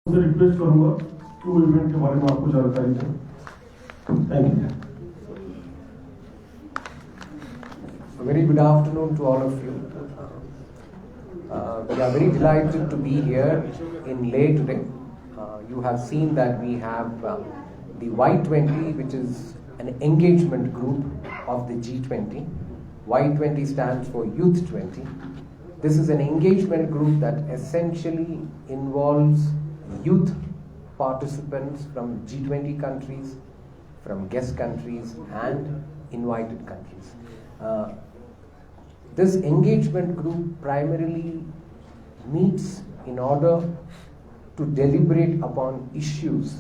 से रिक्वेस्ट करूंगा कि वो इवेंट के बारे में आपको जानकारी दें। Thank you. Very good afternoon to all of you. We are very delighted to be here in Leh today. You have seen that we have the Y20, which is an engagement group of the G20. Y20 stands for Youth 20. This is an engagement group that essentially involves youth participants from G20 countries, from guest countries and invited countries. This engagement group primarily meets in order to deliberate upon issues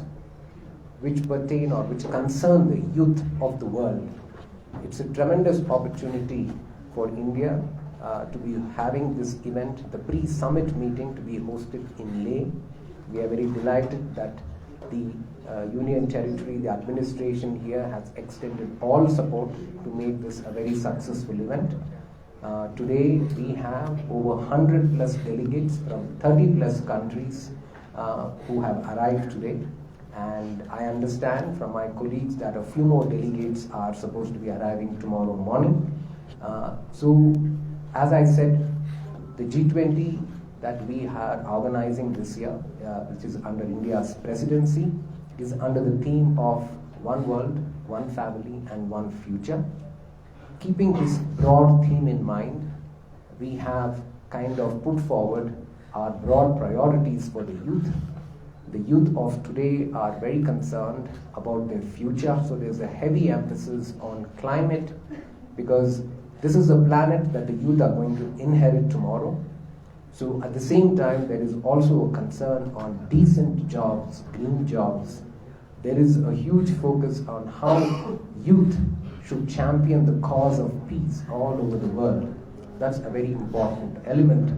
which pertain or which concern the youth of the world. It's a tremendous opportunity for India to be having this event, the pre-summit meeting, to be hosted in Leh. We are very delighted that the Union Territory, the administration here has extended all support to make this a very successful event. Today we have over 100 plus delegates from 30 plus countries who have arrived today, and I understand from my colleagues that a few more delegates are supposed to be arriving tomorrow morning. So as I said, the G20 that we are organizing this year, which is under India's presidency, is under the theme of One World, One Family and One Future. Keeping this broad theme in mind, we have kind of put forward our broad priorities for the youth. The youth of today are very concerned about their future, so there's a heavy emphasis on climate, because this is a planet that the youth are going to inherit tomorrow. So at the same time, there is also a concern on decent jobs, green jobs. There is a huge focus on how youth should champion the cause of peace all over the world. That's a very important element.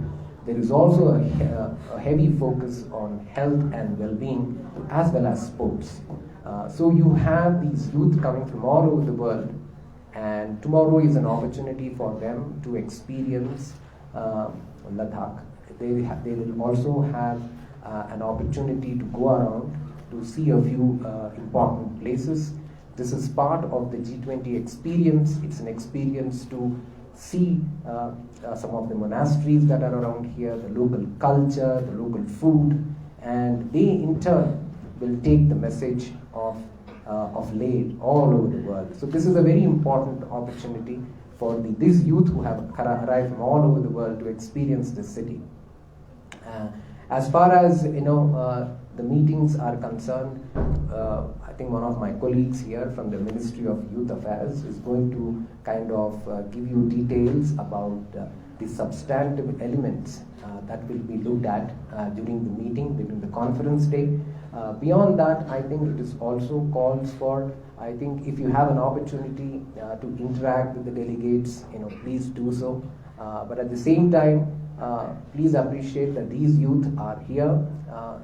There is also a heavy focus on health and well-being as well as sports. So you have these youth coming from all over the world, and tomorrow is an opportunity for them to experience Ladakh. They will also have an opportunity to go around to see a few important places. This is part of the G20 experience. It's an experience to see some of the monasteries that are around here, the local culture, the local food, and they in turn will take the message of Leh all over the world. So this is a very important opportunity for these youth who have arrived from all over the world to experience this city. As far as the meetings are concerned, I think one of my colleagues here from the Ministry of Youth Affairs is going to kind of give you details about the substantive elements that will be looked at during the meeting, during the conference day. Beyond that, I think it is also calls for, I think if you have an opportunity to interact with the delegates, please do so. But at the same time, please appreciate that these youth are here.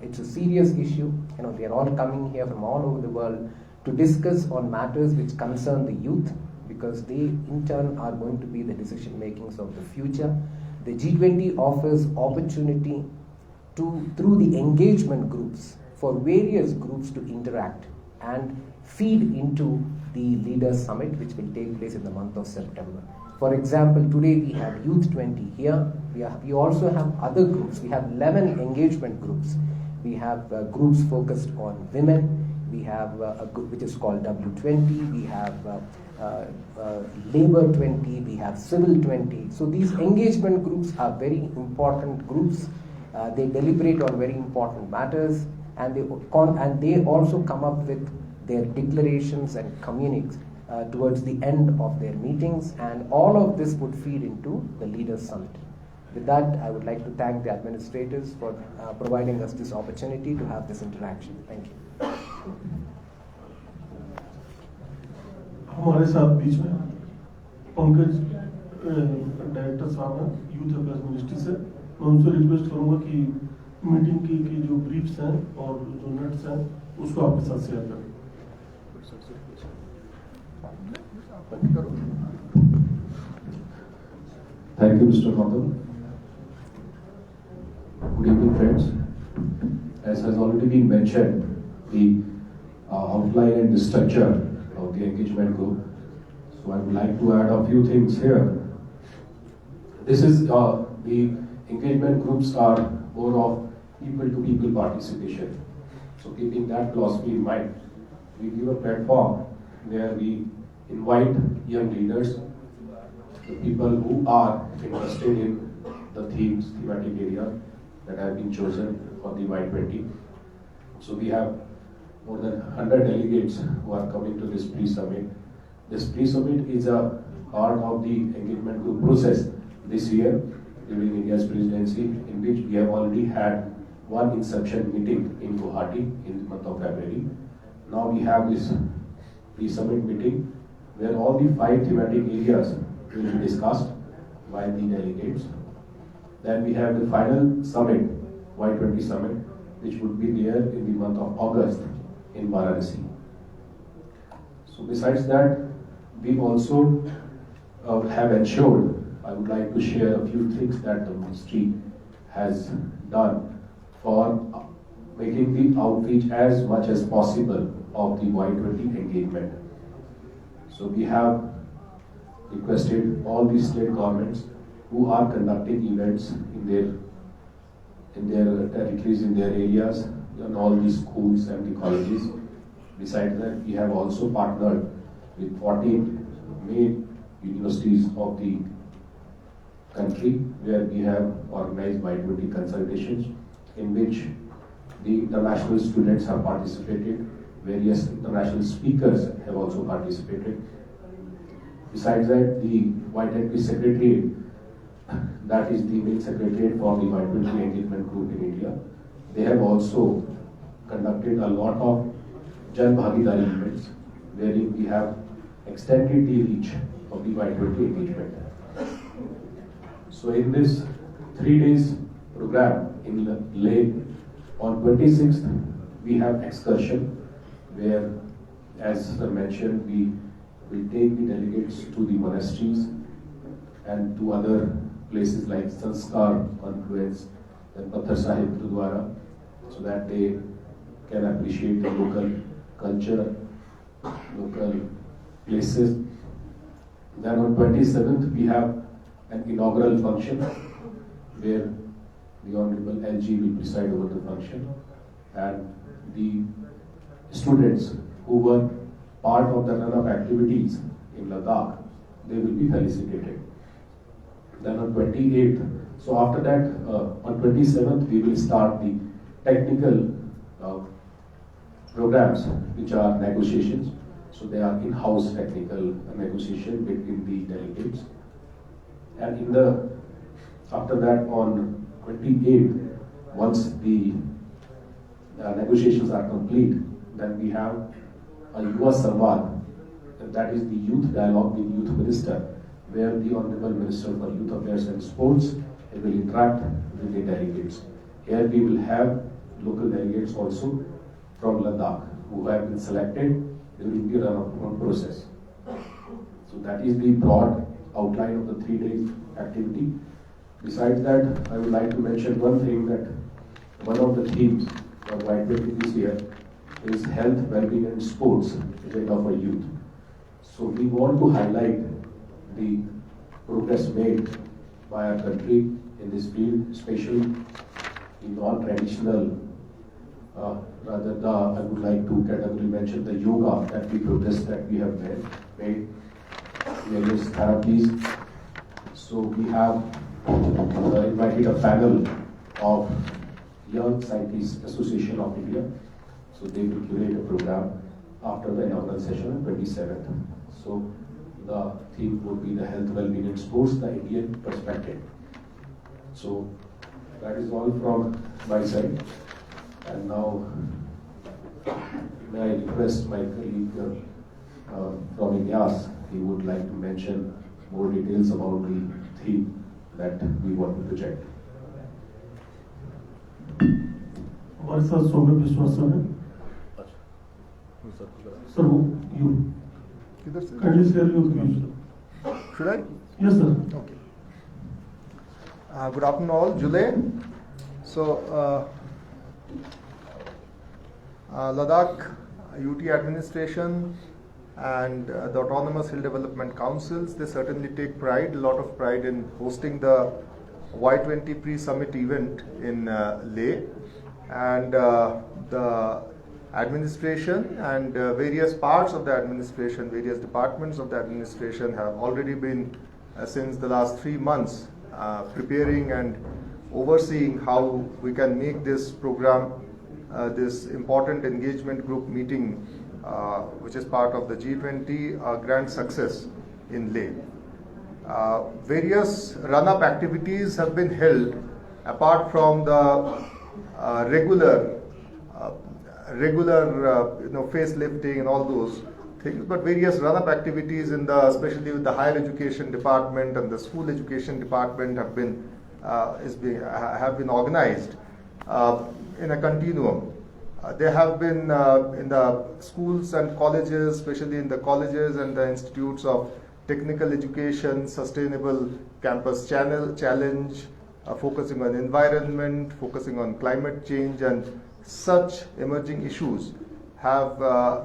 It's a serious issue. They are all coming here from all over the world to discuss on matters which concern the youth, because they in turn are going to be the decision makings of the future. The G20 offers opportunity through the engagement groups for various groups to interact and feed into the Leaders Summit, which will take place in the month of September. For example, today we have Youth 20 here. We also have other groups. We have 11 engagement groups. We have groups focused on women. We have a group which is called W20. We have Labor 20. We have Civil 20. So these engagement groups are very important groups. They deliberate on very important matters, and they also come up with their declarations and communiques towards the end of their meetings, and all of this would feed into the Leaders Summit. With that, I would like to thank the administrators for providing us this opportunity to have this interaction. Thank you. हमारे साथ बीच में Pankaj director साहब हैं youth affairs ministry से। मैं उनसे request करूंगा कि मीटिंग की जो ब्रीफ्स हैं और जो नोट्स हैं उसको आपके साथ शेयर करें। Thank you, Mr. Madhav. Good evening, friends. as has already been mentioned, the outline and the structure of the engagement group. So I would like to add a few things here. This is the engagement groups are more of people-to-people participation. So keeping that philosophy in mind, we give a platform where we invite young leaders, the people who are interested in the thematic areas that have been chosen for the Y20. So we have more than 100 delegates who are coming to this pre-summit. This pre-summit is a part of the engagement group process this year during India's presidency, in which we have already had one inception meeting in Guwahati in the month of February. Now we have this pre-summit meeting where all the 5 thematic areas will be discussed by the delegates. Then we have the final summit, Y20 summit, which would be there in the month of August in Varanasi. So besides that, we also have ensured, I would like to share a few things that the ministry has done for making the outreach as much as possible of the Y20 engagement. So we have requested all the state governments who are conducting events in their territories, in their areas, and all the schools and the colleges. Besides that, we have also partnered with 14 main universities of the country where we have organized Y20 consultations in which the international students have participated, various international speakers have also participated. Besides that, the Y20 Secretariat, that is the main secretariat for the Y20 engagement group in India, they have also conducted a lot of Jan Bhagidari events wherein we have extended the reach of the Y20 engagement. So in this 3 days program in Leh, on 26th we have excursion where, as I mentioned, we will take the delegates to the monasteries and to other places like Sanskar Confluence and Pathar Sahib Gurudwara, so that they can appreciate the local culture, local places. Then on 27th we have an inaugural function where the Honorable LG will preside over the function, and the students who were part of the run-up activities in Ladakh, they will be felicitated. Then on 28th, so after that, on 27th, we will start the technical programs, which are negotiations. So they are in-house technical negotiation between the delegates. And after that, on 28th, once the negotiations are complete, then we have a Yuva Samvad, and that is the youth dialogue with youth minister, where the Honorable Minister for Youth Affairs and Sports will interact with the delegates. Here we will have local delegates also from Ladakh who have been selected during the run-up process. So that is the broad outline of the 3 days activity. Besides that, I would like to mention one thing, that one of the themes of Y20 this year is health, well-being and sports agenda for youth. So we want to highlight the progress made by our country in this field, especially in non-traditional, I would like to categorically mention the yoga that we have made, various therapies. So we have invited a panel of Young Scientists Association of India. So they will curate a program after the inaugural session on 27th. So the theme would be the health, well-being and sports, the Indian perspective. So that is all from my side. And now may I request my colleague from Ilyas, he would like to mention more details about the theme that we want to project. हमारे साथ सौम्य विश्वास sir हैं। Sir वो you kindly share your views. Should I? Yes sir. Okay. Good afternoon all. July. So Ladakh UT administration and the Autonomous Hill Development Councils, they certainly take pride, a lot of pride in hosting the Y20 pre-summit event in Leh. And the administration and various parts of the administration, various departments of the administration have already been, since the last 3 months, preparing and overseeing how we can make this program, this important engagement group meeting, which is part of the G20, a grand success in Leh. Various run-up activities have been held apart from the regular facelifting and all those things, but various run-up activities in the, especially with the higher education department and the school education department have been organized in a continuum. They have been in the schools and colleges, especially in the colleges and the institutes of technical education, sustainable campus challenge, focusing on environment, focusing on climate change, and such emerging issues have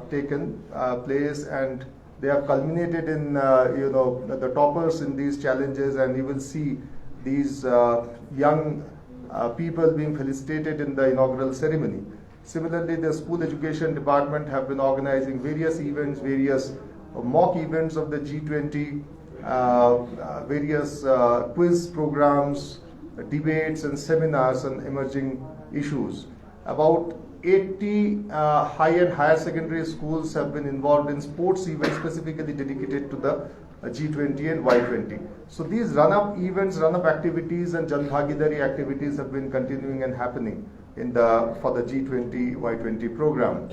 taken place, and they have culminated in the toppers in these challenges, and you will see these young people being felicitated in the inaugural ceremony. Similarly, the school education department have been organizing various events, various mock events of the G20, various quiz programs, debates and seminars on emerging issues. About 80 high and higher secondary schools have been involved in sports events specifically dedicated to the G20 and Y20. So these run-up events, run-up activities and Jan Bhagidari activities have been continuing and happening for the G20-Y20 program.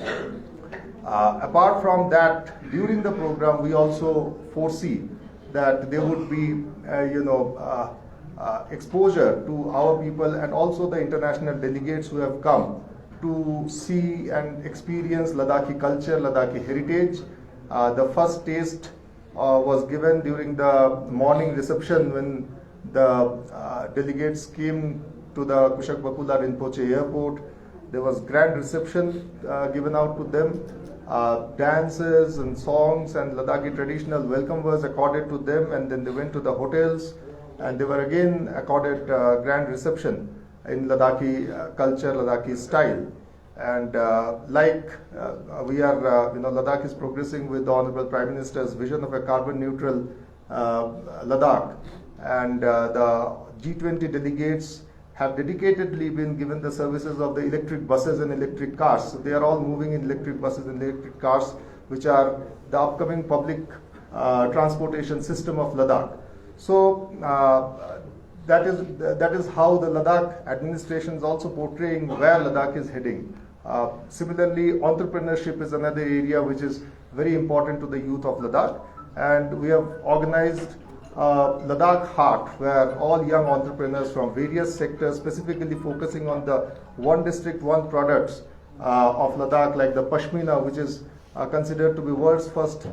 Apart from that, during the program, we also foresee that there would be, exposure to our people and also the international delegates who have come to see and experience Ladakhi culture, Ladakhi heritage. The first taste was given during the morning reception when the delegates came to the Kushak Bakula Rinpoche airport. There was grand reception given out to them. Dances and songs and Ladakhi traditional welcome was accorded to them, and then they went to the hotels and they were again accorded grand reception in Ladakhi culture, Ladakhi style. And Ladakh is progressing with the Honorable Prime Minister's vision of a carbon neutral Ladakh, and the G20 delegates have dedicatedly been given the services of the electric buses and electric cars. So they are all moving in electric buses and electric cars, which are the upcoming public transportation system of Ladakh. So that is how the Ladakh administration is also portraying where Ladakh is heading. Similarly, entrepreneurship is another area which is very important to the youth of Ladakh, and we have organized Ladakh Heart, where all young entrepreneurs from various sectors, specifically focusing on the one district, one products of Ladakh, like the Pashmina, which is considered to be world's best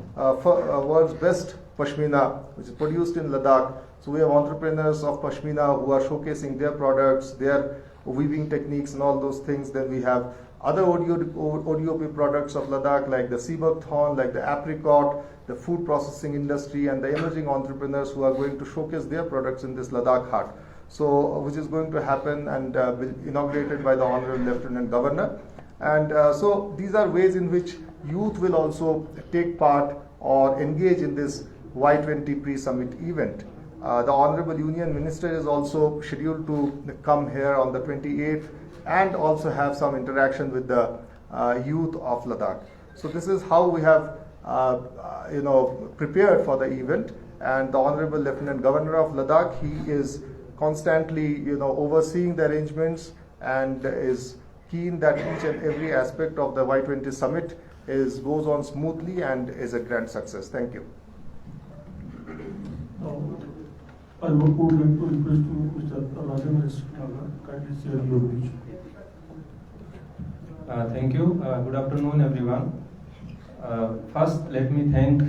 Pashmina, which is produced in Ladakh. So we have entrepreneurs of Pashmina who are showcasing their products, their weaving techniques and all those things. Then we have other ODOP products of Ladakh, like the seabuck thorn, like the apricot, the food processing industry, and the emerging entrepreneurs who are going to showcase their products in this Ladakh Heart. So, which is going to happen and will be inaugurated by the Honorable Lieutenant Governor. And so these are ways in which youth will also take part or engage in this Y20 pre-summit event. The Honorable Union Minister is also scheduled to come here on the 28th and also have some interaction with the youth of Ladakh. So this is how we have prepared for the event, and the Honorable Lieutenant Governor of Ladakh, he is constantly overseeing the arrangements and is keen that each and every aspect of the Y20 summit goes on smoothly and is a grand success. Thank you. I would like to request Mr. Rajendra Dhaka kindly share your views. Thank you. Good afternoon, everyone. First, let me thank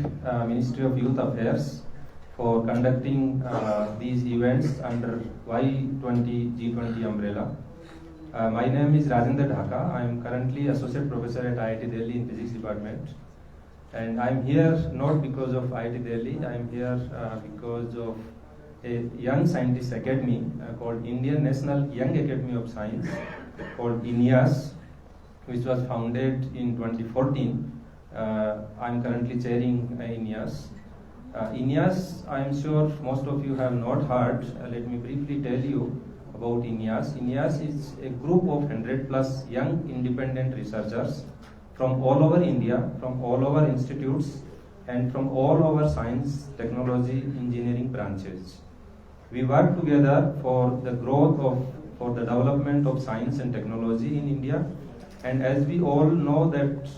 Ministry of Youth Affairs for conducting these events under Y20 G20 umbrella. My name is Rajendra Dhaka. I am currently Associate Professor at IIT Delhi in Physics Department. And I am here not because of IIT Delhi, I am here because of a young scientist academy called Indian National Young Academy of Science, called INIAS, which was founded in 2014. I am currently chairing INIAS. INIAS, I am sure most of you have not heard. Let me briefly tell you about INIAS. INIAS is a group of 100 plus young independent researchers from all over India, from all over institutes, and from all over science, technology, engineering branches. We work together for the growth of, for the development of science and technology in India. And as we all know that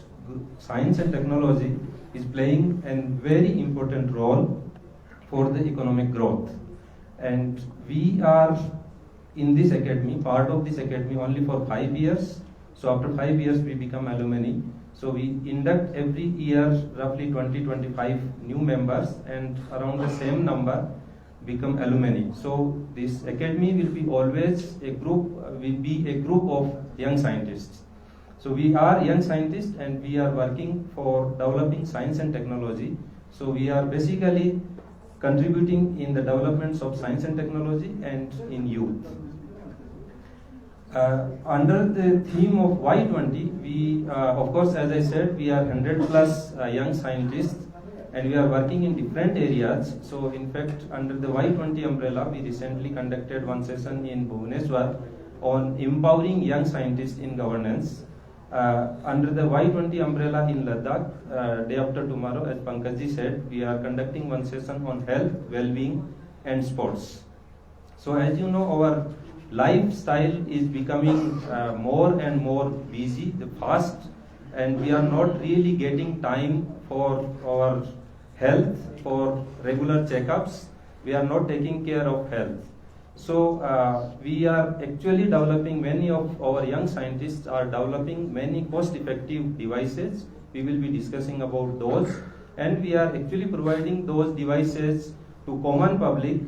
science and technology is playing a very important role for the economic growth. And we are in this academy, part of this academy only for 5 years. So after 5 years we become alumni. So we induct every year roughly 20-25 new members, and around the same number become alumni. So this academy will be always a group of young scientists. So we are young scientists and we are working for developing science and technology. So we are basically contributing in the developments of science and technology and in youth. Under the theme of Y20, we, of course, as I said, we are 100 plus young scientists and we are working in different areas. So in fact, under the Y20 umbrella, we recently conducted one session in Bhubaneswar on empowering young scientists in governance. Under the Y20 umbrella in Ladakh, day after tomorrow, as Pankajji said, we are conducting one session on health, well-being and sports. So as you know, our lifestyle is becoming more and more busy, fast, and we are not really getting time for our health, for regular checkups. We are not taking care of health. So we are actually developing, many of our young scientists are developing many cost-effective devices. We will be discussing about those, and we are actually providing those devices to common public.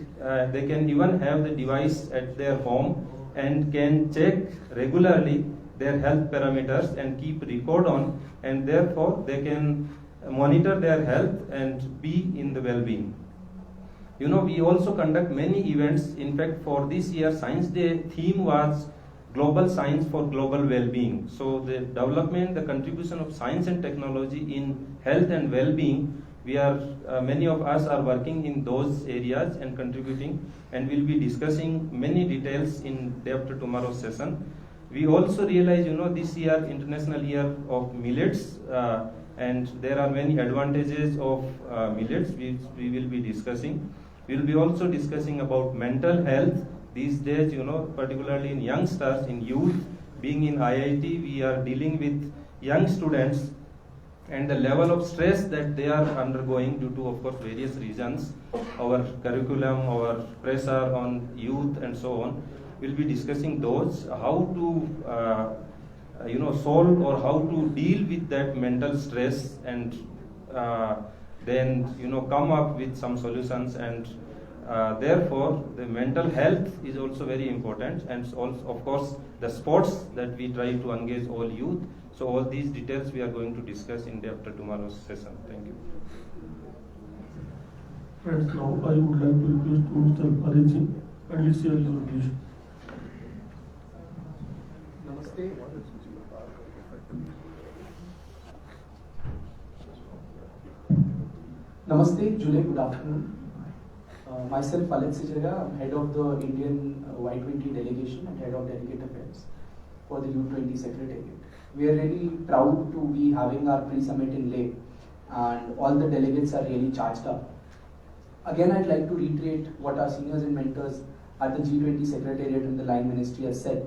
They can even have the device at their home and can check regularly their health parameters and keep record on, and therefore they can monitor their health and be in the well-being. You know, we also conduct many events. In fact, for this year Science Day theme was Global Science for Global Well-being. So the development, the contribution of science and technology in health and well-being, we are, many of us are working in those areas and contributing, and we'll be discussing many details in day after tomorrow's session. We also realize, you know, this year, International Year of Millets, and there are many advantages of millets which we will be discussing. We'll be also discussing about mental health. These days, you know, particularly in youngsters, in youth, being in IIT, we are dealing with young students and the level of stress that they are undergoing due to, of course, various reasons, our curriculum, our pressure on youth and so on. We'll be discussing those, how to solve or how to deal with that mental stress, and then come up with some solutions. And therefore the mental health is also very important, and also, of course, the sports that we try to engage all youth. So all these details we are going to discuss in day after tomorrow's session. Thank you. Friends, now I would like to request Mr. Arijit Singh, and let's hear your wish. Namaste. Namaste, Julie, good afternoon. Myself, Ladakh Sijaga, I'm head of the Indian Y20 delegation and head of delegate affairs for the U20 Secretariat. We are really proud to be having our pre-summit in Leh, and all the delegates are really charged up. Again, I'd like to reiterate what our seniors and mentors at the G20 Secretariat and the Line Ministry has said,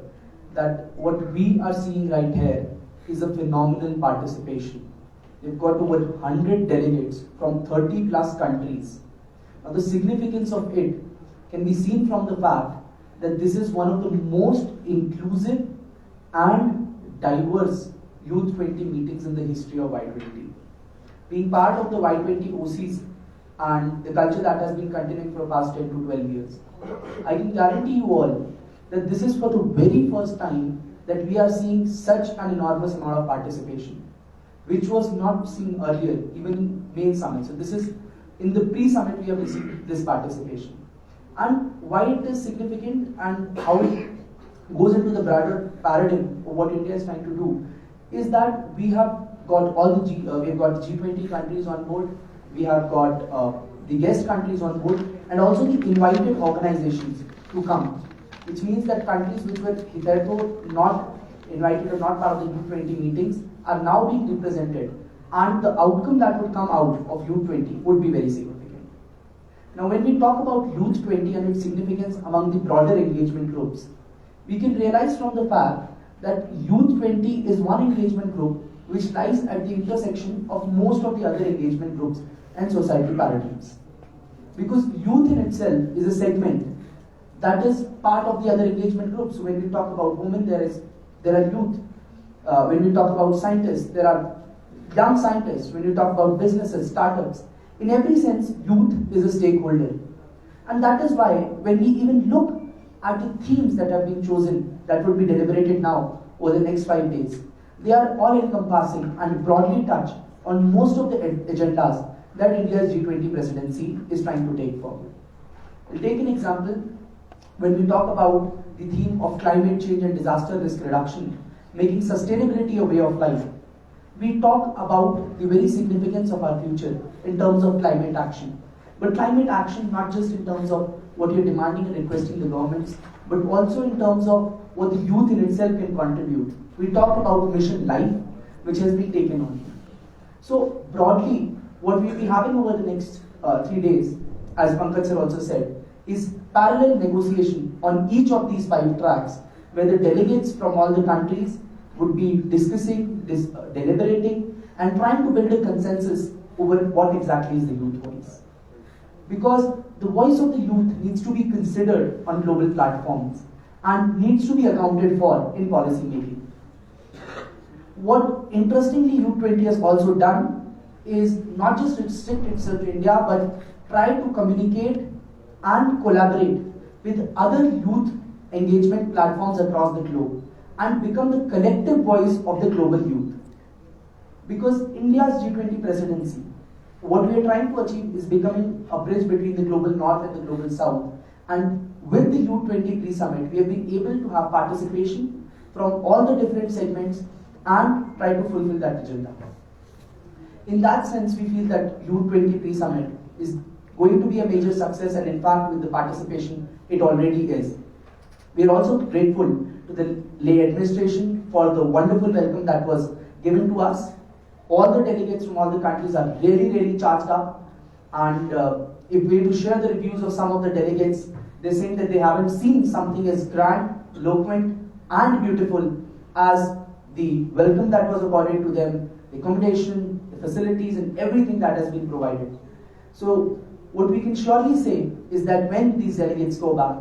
that what we are seeing right here is a phenomenal participation. We've got over 100 delegates from 30 plus countries. Now the significance of it can be seen from the fact that this is one of the most inclusive and diverse Youth 20 meetings in the history of Y20. Being part of the Y20 OCs and the culture that has been continuing for the past 10 to 12 years, I can guarantee you all that this is for the very first time that we are seeing such an enormous amount of participation, which was not seen earlier, even in main summit. So this is, in the pre-summit we have received this participation. And why it is significant and how it goes into the broader paradigm of what India is trying to do is that we have got all the we've got the G20 countries on board, we have got the guest countries on board, and also the invited organizations to come, which means that countries which were hitherto not invited or not part of the U20 meetings are now being represented, and the outcome that would come out of U20 would be very significant. Now, when we talk about Youth 20 and its significance among the broader engagement groups, we can realize from the fact that Youth 20 is one engagement group which lies at the intersection of most of the other engagement groups and society paradigms. Because youth in itself is a segment that is part of the other engagement groups. So when we talk about women, there are youth. When we talk about scientists, there are young scientists. When we talk about businesses, startups, in every sense, youth is a stakeholder. And that is why when we even look at the themes that have been chosen, that would be deliberated now over the next 5 days, they are all encompassing and broadly touch on most of the agendas that India's G20 presidency is trying to take forward. We'll take an example. When we talk about the theme of climate change and disaster risk reduction, making sustainability a way of life, we talk about the very significance of our future in terms of climate action. But climate action not just in terms of what you're demanding and requesting the governments, but also in terms of what the youth in itself can contribute. We talk about Mission Life, which has been taken on. So broadly, what we'll be having over the next 3 days, as Pankaj sir also said, is parallel negotiation on each of these 5 tracks, where the delegates from all the countries would be discussing, deliberating, and trying to build a consensus over what exactly is the youth voice. Because the voice of the youth needs to be considered on global platforms and needs to be accounted for in policy making. What interestingly Youth20 has also done is not just restrict itself to India, but try to communicate and collaborate with other youth engagement platforms across the globe and become the collective voice of the global youth. Because India's G20 presidency, what we are trying to achieve is becoming a bridge between the global north and the global south. And with the Youth20 pre-summit, we have been able to have participation from all the different segments and try to fulfill that agenda. In that sense, we feel that Youth20 pre-summit is going to be a major success, and in fact, with the participation, it already is. We are also grateful to the Leh administration for the wonderful welcome that was given to us. All the delegates from all the countries are really charged up, and if we were to share the reviews of some of the delegates, they're saying that they haven't seen something as grand, eloquent, and beautiful as the welcome that was accorded to them, the accommodation, the facilities, and everything that has been provided. So what we can surely say is that when these delegates go back,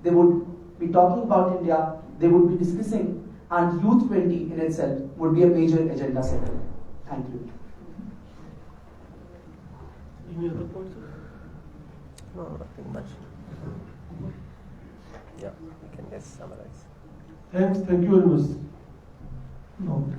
they would be talking about India, they would be discussing, and Youth20 in itself would be a major agenda setter. Thank you. Any other points? No, nothing much. Yeah, we can just summarize. Thank you very much. No.